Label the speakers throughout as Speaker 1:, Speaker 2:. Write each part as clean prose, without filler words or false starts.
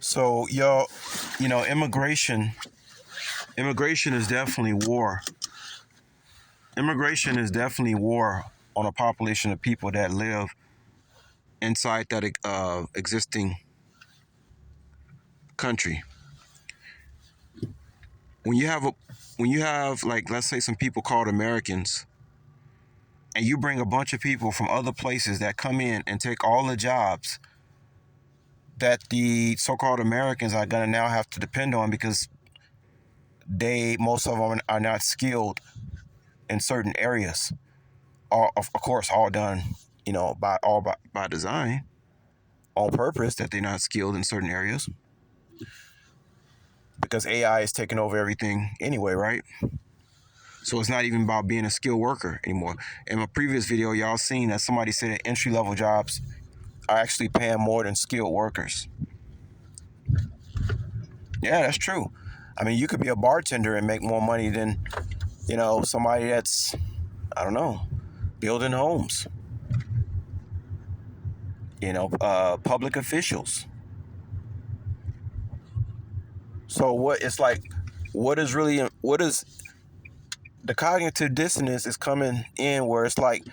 Speaker 1: So, immigration is definitely war. Immigration is definitely war on a population of people that live inside that existing country. When you have like, let's say, some people called Americans, and you bring a bunch of people from other places that come in and take all the jobs that the so-called Americans are gonna now have to depend on because most of them are not skilled in certain areas. Of course, all done, by design, on purpose, that they're not skilled in certain areas because AI is taking over everything anyway, right? So it's not even about being a skilled worker anymore. In my previous video, y'all seen that somebody said that entry-level jobs are actually paying more than skilled workers. Yeah, that's true. I mean, you could be a bartender and make more money than, somebody that's, I don't know, building homes. Public officials. So what is the cognitive dissonance is coming in where it's like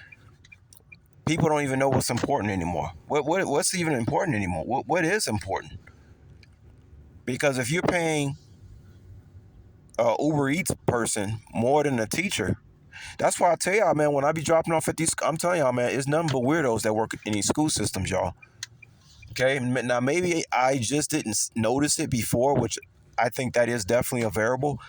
Speaker 1: people don't even know what's important anymore. What's even important anymore? What is important? Because if you're paying a Uber Eats person more than a teacher, that's why I tell y'all, man, when I be dropping off at these, I'm telling y'all, man, it's nothing but weirdos that work in these school systems, y'all. Okay, now maybe I just didn't notice it before, which I think that is definitely a variable.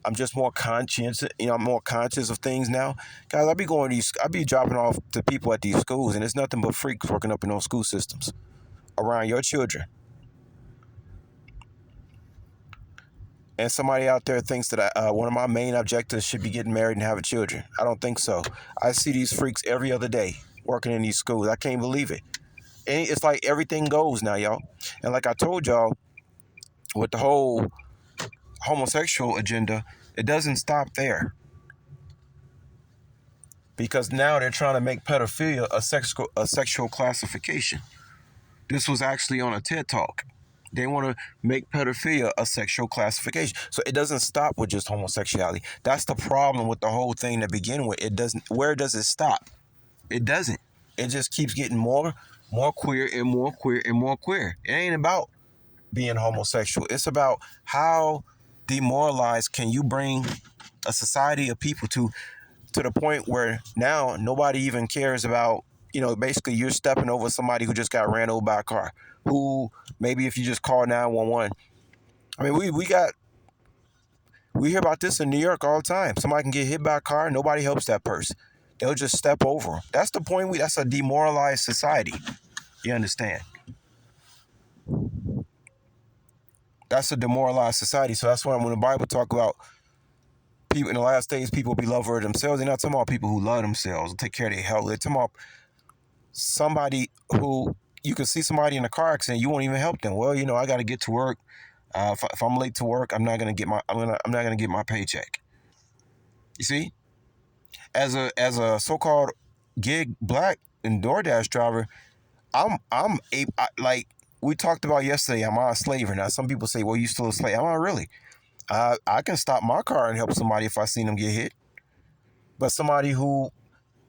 Speaker 1: I'm just more conscious, I'm more conscious of things now. Guys, I be dropping off to people at these schools, and it's nothing but freaks working up in those school systems around your children. And somebody out there thinks that one of my main objectives should be getting married and having children. I don't think so. I see these freaks every other day working in these schools. I can't believe it. And it's like everything goes now, y'all. And like I told y'all, with the whole homosexual agenda, it doesn't stop there. Because now they're trying to make pedophilia a sexual classification. This was actually on a TED Talk. They want to make pedophilia a sexual classification. So it doesn't stop with just homosexuality. That's the problem with the whole thing to begin with. It doesn't. Where does it stop? It doesn't. It just keeps getting more queer and more queer and more queer. It ain't about being homosexual. It's about how demoralized can you bring a society of people to the point where now nobody even cares about, basically you're stepping over somebody who just got ran over by a car, who maybe if you just call 911. I mean, we hear about this in New York all the time. Somebody can get hit by a car, nobody helps that person. They'll just step over them. That's the point. That's a demoralized society. You understand? That's a demoralized society. So that's why when the Bible talk about people in the last days, people be lovers of themselves, they're not talking about people who love themselves and take care of their health. They're talking about somebody who you can see somebody in a car accident, you won't even help them. Well, I got to get to work. If I'm late to work, I'm not gonna get my paycheck. You see, as a so-called gig black and DoorDash driver, like we talked about yesterday. Am I a slave or not? Some people say, "Well, you still a slave." Am I really? I can stop my car and help somebody if I seen them get hit. But somebody who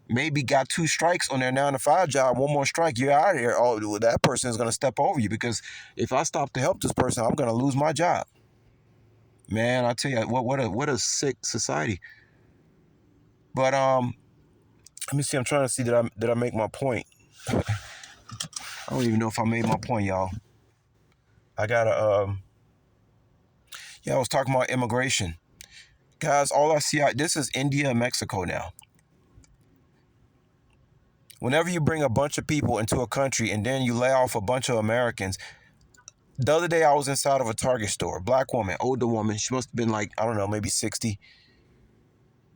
Speaker 1: maybe got 2 strikes on their 9 to 5 job, one more strike, you're out of here. Oh, that person is going to step over you because if I stop to help this person, I'm going to lose my job. Man, I tell you, what a sick society. But let me see. I'm trying to see did I make my point. I don't even know if I made my point, y'all. I gotta I was talking about immigration, guys. All I see this is India and Mexico now. Whenever you bring a bunch of people into a country and then you lay off a bunch of Americans. The other day I was inside of a Target store, black woman, older woman. She must have been like, I don't know, maybe 60.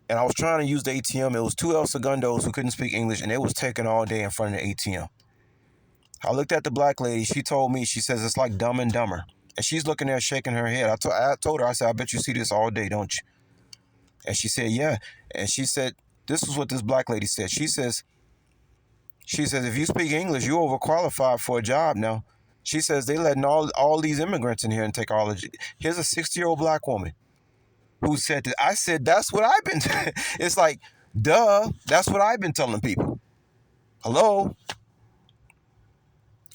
Speaker 1: And I was trying to use the ATM. It was 2 El Segundos who couldn't speak English, and it was taking all day in front of the ATM. I looked at the black lady. She told me, she says, it's like Dumb and Dumber. And she's looking there shaking her head. I told her, I said, I bet you see this all day, don't you? And she said, yeah. And she said, this is what this black lady said. She says, if you speak English, you're overqualified for a job now. She says they letting all these immigrants in here and take all of it. Here's a 60-year-old black woman who said that. I said, that's what I've been. It's like, duh, that's what I've been telling people. Hello?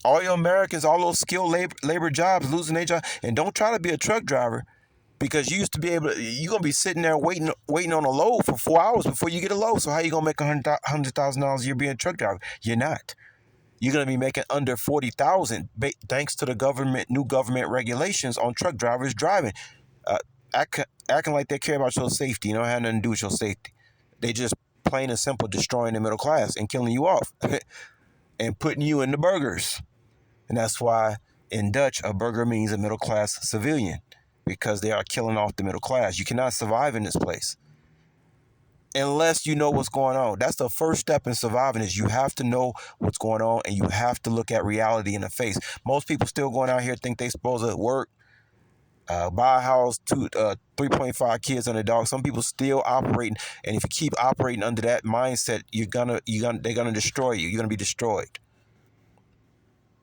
Speaker 1: All your Americans, all those skilled labor jobs losing their job. And don't try to be a truck driver because you used to be able to, you're going to be sitting there waiting on a load for 4 hours before you get a load. So how you going to make $100,000 a year being a truck driver? You're not. You're going to be making under 40,000 thanks to the new government regulations on truck drivers driving. Uh, acting like they care about your safety. You know, it had nothing to do with your safety. They just plain and simple destroying the middle class and killing you off and putting you in the burgers. And that's why in Dutch, a burger means a middle class civilian because they are killing off the middle class. You cannot survive in this place unless you know what's going on. That's the first step in surviving is you have to know what's going on and you have to look at reality in the face. Most people still going out here think they supposed to work, buy a house, 3.5 kids and a dog. Some people still operating, and if you keep operating under that mindset, they're gonna destroy you. You're gonna be destroyed.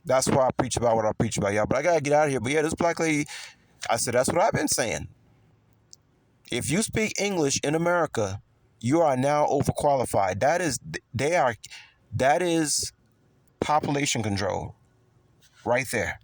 Speaker 1: That's why I preach about what I preach about, y'all. But I gotta get out of here. But yeah, this black lady, I said that's what I've been saying. If you speak English in America, you are now overqualified. That is population control right there.